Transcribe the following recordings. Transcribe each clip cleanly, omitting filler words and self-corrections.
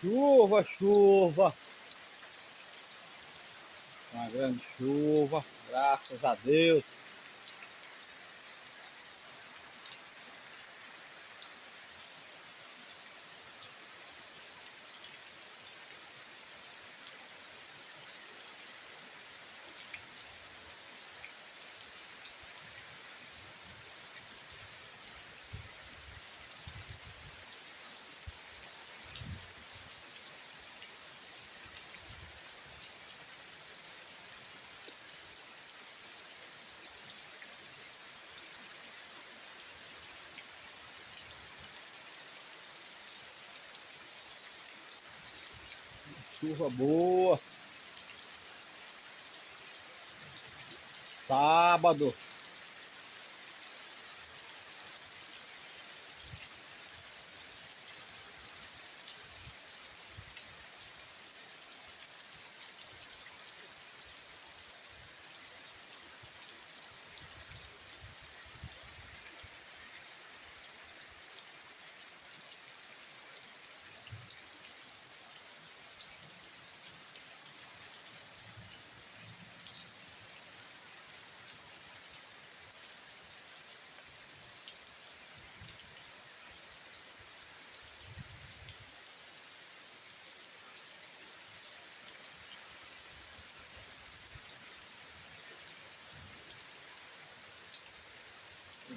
Chuva, chuva, uma grande chuva, graças a Deus. Chuva boa. Sábado.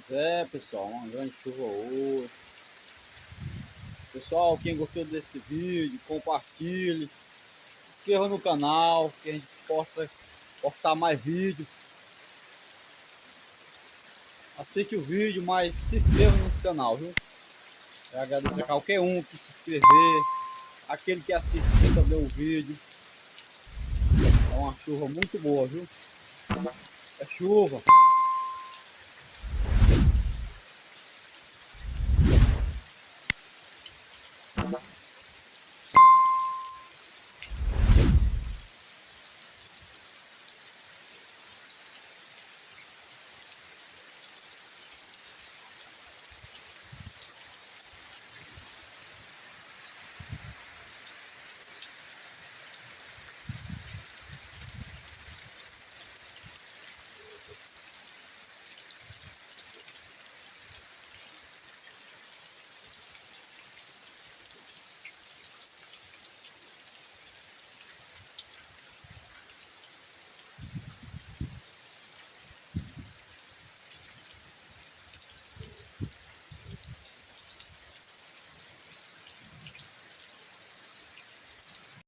Pois é, pessoal, uma grande chuva hoje. Pessoal, quem gostou desse vídeo, compartilhe, se inscreva no canal, que a gente possa postar mais vídeos. Assiste o vídeo, mas se inscreva no canal, viu? Eu agradeço a qualquer um que se inscrever, aquele que assistiu também o vídeo. É uma chuva muito boa, viu? É chuva.